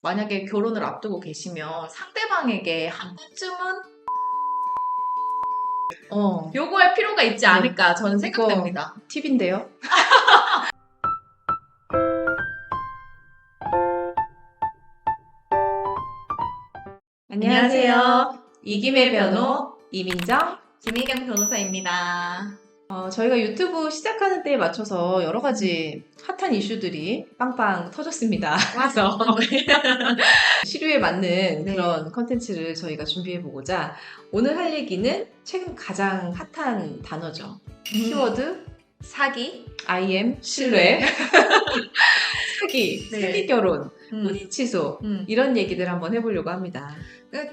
만약에 결혼을 앞두고 계시면 상대방에게 한 번쯤은 요구할 필요가 있지 않을까 저는 생각됩니다. 팁인데요. 안녕하세요. 이김의 변호 이민정. 김희경 변호사입니다. 저희가 유튜브 시작하는 때에 맞춰서 여러 가지 핫한 이슈들이 빵빵 터졌습니다. 그래서 시류에 맞는 네. 그런 컨텐츠를 저희가 준비해보고자 오늘 할 얘기는 최근 가장 핫한 단어죠. 키워드 사기. IM 신뢰. 사기, 네. 사기 결혼, 음. 혼인 취소 음. 이런 얘기들 한번 해보려고 합니다.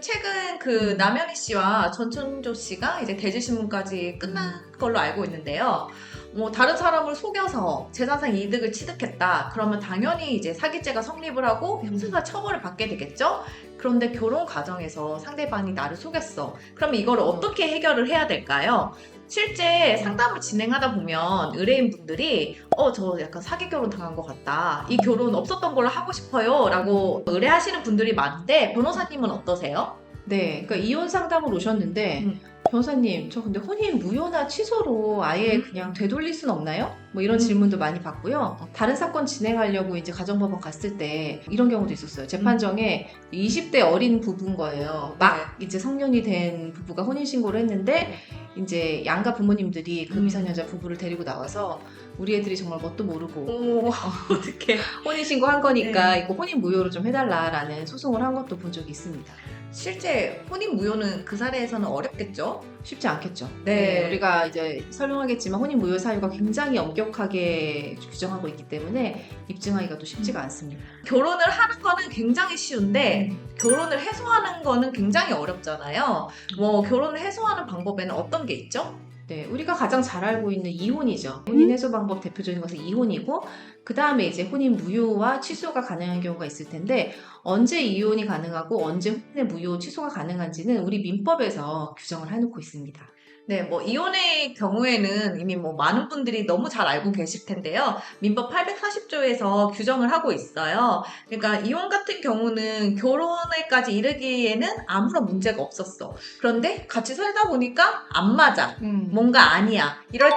최근 그 남현희 씨와 전천조 씨가 이제 대지신문까지 끝난 걸로 알고 있는데요. 뭐 다른 사람을 속여서 재산상 이득을 취득했다. 그러면 당연히 이제 사기죄가 성립을 하고 형사가 처벌을 받게 되겠죠. 그런데 결혼 과정에서 상대방이 나를 속였어. 그러면 이걸 어떻게 해결을 해야 될까요? 실제 상담을 진행하다 보면 의뢰인분들이 저 약간 사기 결혼 당한 것 같다. 이 결혼 없었던 걸로 하고 싶어요. 라고 의뢰하시는 분들이 많은데 변호사님은 어떠세요? 네, 그러니까 이혼 상담을 오셨는데 변호사님, 저 근데 혼인 무효나 취소로 아예 그냥 되돌릴 순 없나요? 뭐 이런 질문도 많이 받고요. 다른 사건 진행하려고 이제 가정법원 갔을 때 이런 경우도 있었어요. 재판정에 20대 어린 부부인 거예요. 막 이제 성년이 된 부부가 혼인신고를 했는데 이제 양가 부모님들이 그 미성년자 부부를 데리고 나와서 우리 애들이 정말 뭣도 모르고 어떻게 혼인신고 한 거니까 이거 혼인 무효로 좀 해달라라는 소송을 한 것도 본 적이 있습니다. 실제 혼인 무효는 그 사례에서는 어렵겠죠? 쉽지 않겠죠. 네. 우리가 이제 설명하겠지만 혼인 무효 사유가 굉장히 엄격하게 규정하고 있기 때문에 입증하기가 또 쉽지가 않습니다. 결혼을 하는 거는 굉장히 쉬운데 결혼을 해소하는 거는 굉장히 어렵잖아요. 뭐 결혼을 해소하는 방법에는 어떤 게 있죠? 네, 우리가 가장 잘 알고 있는 이혼이죠. 혼인 해소 방법 대표적인 것은 이혼이고 그 다음에 이제 혼인 무효와 취소가 가능한 경우가 있을 텐데 언제 이혼이 가능하고 언제 혼인의 무효 취소가 가능한지는 우리 민법에서 규정을 해놓고 있습니다. 네, 뭐 이혼의 경우에는 이미 뭐 많은 분들이 너무 잘 알고 계실 텐데요. 민법 840조에서 규정을 하고 있어요. 그러니까 이혼 같은 경우는 결혼에까지 이르기에는 아무런 문제가 없었어. 그런데 같이 살다 보니까 안 맞아. 뭔가 아니야. 이럴 때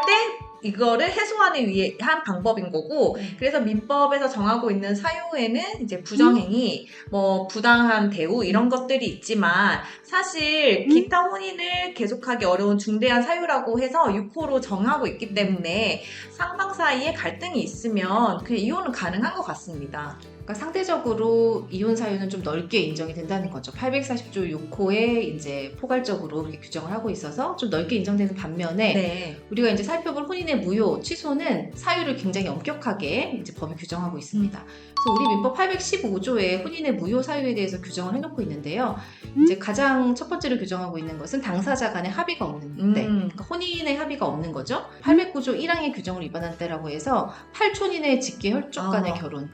이거를 해소하기 위한 방법인 거고, 그래서 민법에서 정하고 있는 사유에는 이제 부정행위, 뭐 부당한 대우 이런 것들이 있지만 사실 기타 혼인을 계속하기 어려운 중대한 사유라고 해서 6호로 정하고 있기 때문에 상방 사이에 갈등이 있으면 그냥 이혼은 가능한 것 같습니다. 그러니까 상대적으로 이혼 사유는 좀 넓게 인정이 된다는 거죠. 840조 6호에 이제 포괄적으로 이렇게 규정을 하고 있어서 좀 넓게 인정되는 반면에 우리가 이제 살펴볼 혼인의 무효, 취소는 사유를 굉장히 엄격하게 이제 법이 규정하고 있습니다. 그래서 우리 민법 815조에 혼인의 무효 사유에 대해서 규정을 해놓고 있는데요. 이제 가장 첫 번째로 규정하고 있는 것은 당사자 간의 합의가 없는 때, 그러니까 혼인의 합의가 없는 거죠. 809조 1항의 규정을 위반한 때라고 해서 8촌 이내 직계 혈족 간의 결혼.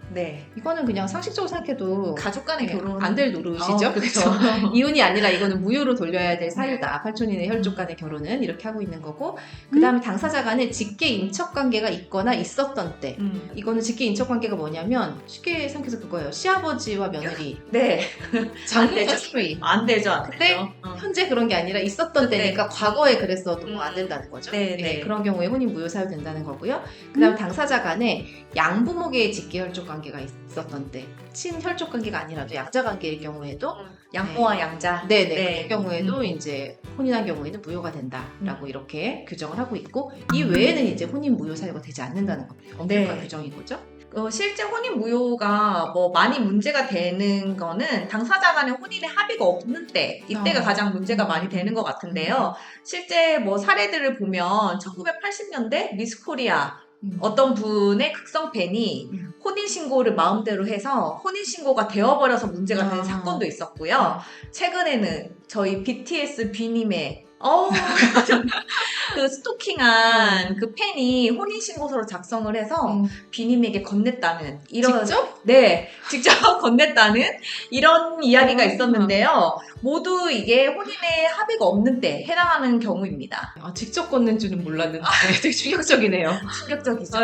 이거는 그냥 상식적으로 생각해도 가족 간의 결혼 안 될 노릇이죠. 그렇죠. 이혼이 아니라 이거는 무효로 돌려야 될 사유다. 8촌 이내 혈족 간의 결혼은 이렇게 하고 있는 거고, 그 다음에 당사자 간에 직계 인척 관계가 있거나 있었던 때, 이거는 직계 인척 관계가 뭐냐면 쉽게 생각해서 그거예요. 시아버지와 며느리, 장군과 수의. 안 되죠. 근데 현재 그런 게 아니라 있었던 때니까 과거에 그랬어도 안 된다는 거죠. 그런 경우에 혼인 무효 사유 된다는 거고요. 그 다음에 당사자 간에 양부모계의 직계 혈족 관계가 있었던 때, 친혈족 관계가 아니라도 약자 관계일 경우에도 양모와 양자. 그 경우에도 이제 혼인한 경우에는 무효가 된다라고 이렇게 규정을 하고 있고, 이 외에는 이제 혼인 무효 사유가 되지 않는다는 겁니다. 엄격한 규정인 거죠. 실제 혼인 무효가 뭐 많이 문제가 되는 거는 당사자 간의 혼인의 합의가 없는 때, 이때가 가장 문제가 많이 되는 것 같은데요. 실제 뭐 사례들을 보면 1980년대 미스 코리아 어떤 분의 극성 팬이 혼인신고를 마음대로 해서 혼인신고가 되어버려서 문제가 되는 사건도 있었고요. 최근에는 저희 BTS 비님의 그 스토킹한 그 팬이 혼인신고서를 작성을 해서 비님에게 건넸다는 이런 직접? 직접 건넸다는 이런 이야기가 있었는데요. 모두 이게 혼인의 합의가 없는 때 해당하는 경우입니다. 직접 건넨 줄은 몰랐는데 되게 충격적이네요. 충격적이죠.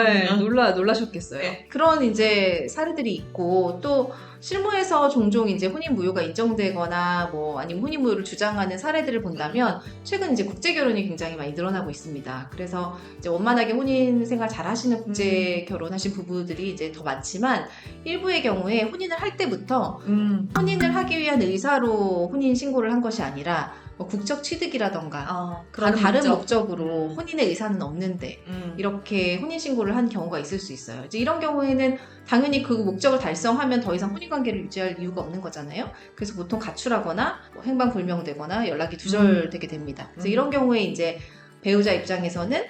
놀라셨겠어요. 그런 이제 사례들이 있고 또 실무에서 종종 이제 혼인 무효가 인정되거나 뭐 아니면 혼인 무효를 주장하는 사례들을 본다면 최근 이제 국제 결혼이 굉장히 많이 늘어나고 있습니다. 그래서 이제 원만하게 혼인 생활 잘 하시는 국제 결혼하신 부부들이 이제 더 많지만 일부의 경우에 혼인을 할 때부터 혼인을 하기 위한 의사로 혼인 신고를 한 것이 아니라 뭐 국적 취득이라던가 그런 다른 목적으로 혼인의 의사는 없는데 이렇게 혼인 신고를 한 경우가 있을 수 있어요. 이제 이런 경우에는 당연히 그 목적을 달성하면 더 이상 혼인 관계를 유지할 이유가 없는 거잖아요. 그래서 보통 가출하거나 뭐 행방불명되거나 연락이 두절되게 됩니다. 그래서 이런 경우에 이제 배우자 입장에서는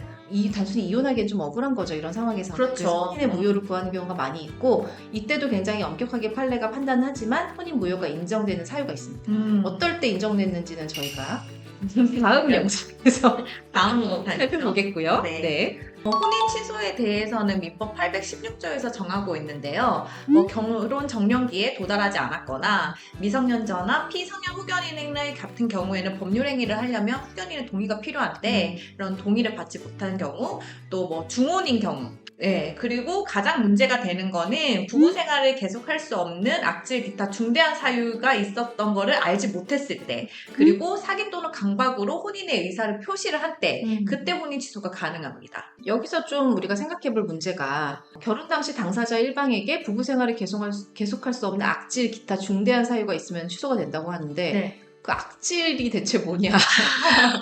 단순히 이혼하기엔 좀 억울한 거죠. 이런 상황에서. 그렇죠. 그래서 혼인의 무효를 구하는 경우가 많이 있고 이때도 굉장히 엄격하게 판례가 판단하지만 혼인 무효가 인정되는 사유가 있습니다. 어떨 때 인정됐는지는 저희가 다음 영상에서 살펴보겠고요. 네. 혼인 취소에 대해서는 민법 816조에서 정하고 있는데요. 결혼 정년기에 도달하지 않았거나 미성년자나 피성년 후견인을 같은 경우에는 법률 행위를 하려면 후견인의 동의가 필요한데 이런 동의를 받지 못한 경우, 또 뭐 중혼인 경우, 네, 그리고 가장 문제가 되는 거는 부부 생활을 계속할 수 없는 악질 기타 중대한 사유가 있었던 거를 알지 못했을 때, 그리고 사기 또는 강박으로 혼인의 의사를 표시를 한 때, 그때 혼인 취소가 가능합니다. 여기서 좀 우리가 생각해볼 문제가 결혼 당시 당사자 일방에게 부부 생활을 계속할 수 없는 악질 기타 중대한 사유가 있으면 취소가 된다고 하는데 네. 그 악질이 대체 뭐냐.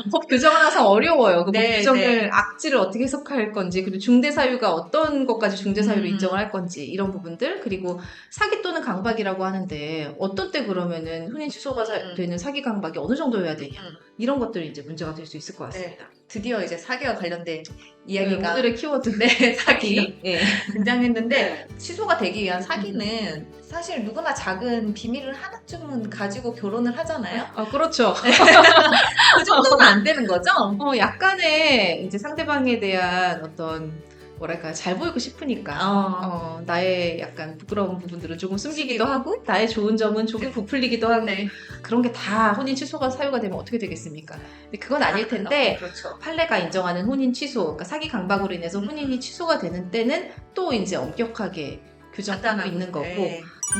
법 규정은 항상 어려워요. 그 법 규정을 악질을 어떻게 해석할 건지, 그리고 중대 사유가 어떤 것까지 중대 사유로 인정을 할 건지, 이런 부분들, 그리고 사기 또는 강박이라고 하는데 어떤 때 그러면은 혼인 취소가 되는 사기 강박이 어느 정도여야 되냐. 이런 것들이 이제 문제가 될 수 있을 것 같습니다. 네. 드디어 이제 사기와 관련된 이야기가 오늘의 키워드. 네, 사기 네. 등장했는데, 취소가 되기 위한 사기는 사실 누구나 작은 비밀을 하나쯤은 가지고 결혼을 하잖아요. 그렇죠. 그 정도는 안 되는 거죠? 약간의 이제 상대방에 대한 어떤 뭐랄까 잘 보이고 싶으니까 나의 약간 부끄러운 부분들은 조금 숨기기도 하고 나의 좋은 점은 조금 부풀리기도 하고 그런 게 다 혼인 취소가 사유가 되면 어떻게 되겠습니까? 근데 그건 아닐 텐데 그렇죠. 판례가 인정하는 혼인 취소, 그러니까 사기 강박으로 인해서 혼인이 취소가 되는 때는 또 이제 엄격하게 규정하고 있는 거고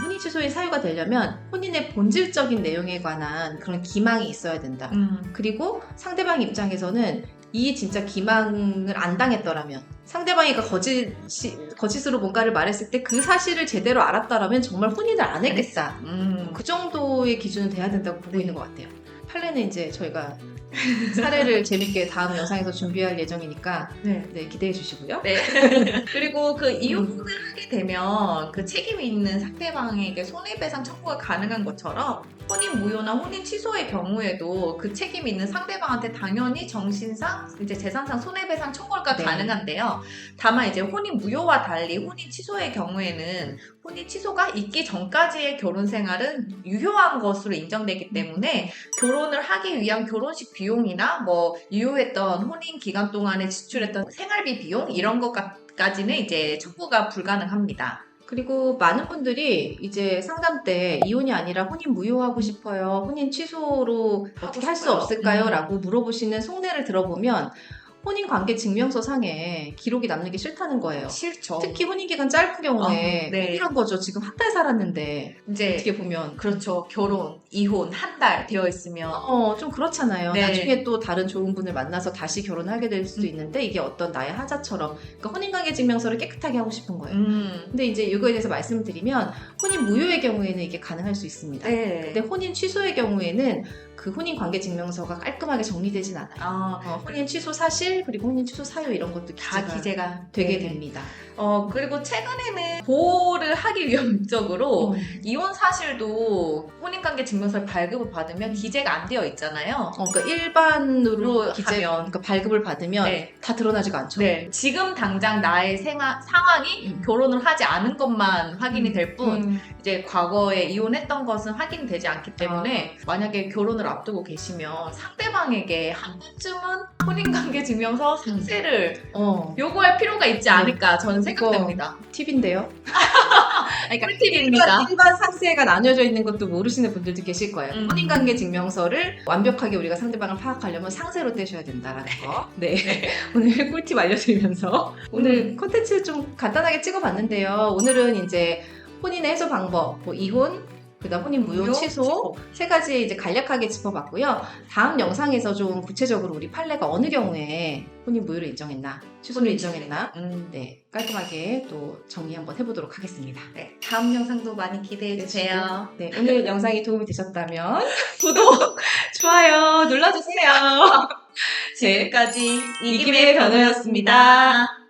혼인 취소의 사유가 되려면 혼인의 본질적인 내용에 관한 그런 기망이 있어야 된다. 그리고 상대방 입장에서는 이 진짜 기망을 안 당했더라면, 상대방이 거짓으로 뭔가를 말했을 때 그 사실을 제대로 알았다라면 정말 혼인을 안 했겠다. 그 정도의 기준은 돼야 된다고 보고 있는 것 같아요. 판례는 이제 저희가 사례를 재밌게 다음 영상에서 준비할 예정이니까 기대해 주시고요. 그리고 그 이혼을 하게 되면 그 책임이 있는 상대방에게 손해배상 청구가 가능한 것처럼 혼인 무효나 혼인 취소의 경우에도 그 책임이 있는 상대방한테 당연히 정신상, 이제 재산상 손해배상 청구가 가능한데요. 다만 이제 혼인 무효와 달리 혼인 취소의 경우에는 혼인 취소가 있기 전까지의 결혼 생활은 유효한 것으로 인정되기 때문에 결혼을 하기 위한 결혼식 비용이나 뭐 유효했던 혼인 기간 동안에 지출했던 생활비 비용 이런 것까지는 이제 청구가 불가능합니다. 그리고 많은 분들이 이제 상담 때 이혼이 아니라 혼인 무효하고 싶어요. 혼인 취소로 어떻게 할 수 없을까요? 라고 물어보시는 속내를 들어보면 혼인관계 증명서 상에 기록이 남는 게 싫다는 거예요. 싫죠. 특히 혼인기간 짧은 경우에 이런 거죠. 지금 한 달 살았는데 이제 어떻게 보면 그렇죠. 결혼, 이혼 한 달 되어 있으면 좀 그렇잖아요. 나중에 또 다른 좋은 분을 만나서 다시 결혼하게 될 수도 있는데 이게 어떤 나의 하자처럼, 그러니까 혼인관계 증명서를 깨끗하게 하고 싶은 거예요. 근데 이제 이거에 대해서 말씀을 드리면 혼인 무효의 경우에는 이게 가능할 수 있습니다. 근데 혼인 취소의 경우에는 그 혼인관계 증명서가 깔끔하게 정리되진 않아요. 혼인 취소 사실, 그리고 혼인 취소 사유 이런 것도 다 기재가 되게 됩니다. 그리고 최근에는 보호를 하기 위한 목적으로 이혼 사실도 혼인관계 증명서를 발급을 받으면 기재가 안 되어 있잖아요. 그러니까 일반으로 그러니까 발급을 받으면 다 드러나지가 않죠. 지금 당장 나의 상황이 결혼을 하지 않은 것만 확인이 될 뿐, 이제 과거에 이혼했던 것은 확인이 되지 않기 때문에 만약에 결혼을 앞두고 계시면 상대방에게 한 번쯤은 혼인관계 증명서 상세를 요구할 필요가 있지 않을까 저는 생각됩니다. 팁인데요. 그러니까 꿀팁입니다. 일반 상세가 나뉘어져 있는 것도 모르시는 분들도 계실 거예요. 혼인관계 증명서를 완벽하게 우리가 상대방을 파악하려면 상세로 떼셔야 된다라는 거. 오늘 꿀팁 알려드리면서 오늘 콘텐츠 좀 간단하게 찍어봤는데요. 오늘은 이제 혼인의 해소 방법, 뭐 이혼, 그다음 혼인 무효 취소 세 가지 이제 간략하게 짚어봤고요. 다음 영상에서 좀 구체적으로 우리 판례가 어느 경우에 혼인 무효를 인정했나, 취소를 인정했나, 네 깔끔하게 또 정리 한번 해보도록 하겠습니다. 네, 다음 영상도 많이 기대해 주세요. 네, 오늘 영상이 도움이 되셨다면 구독, 좋아요 눌러주세요. 지금까지 이김의 변호였습니다.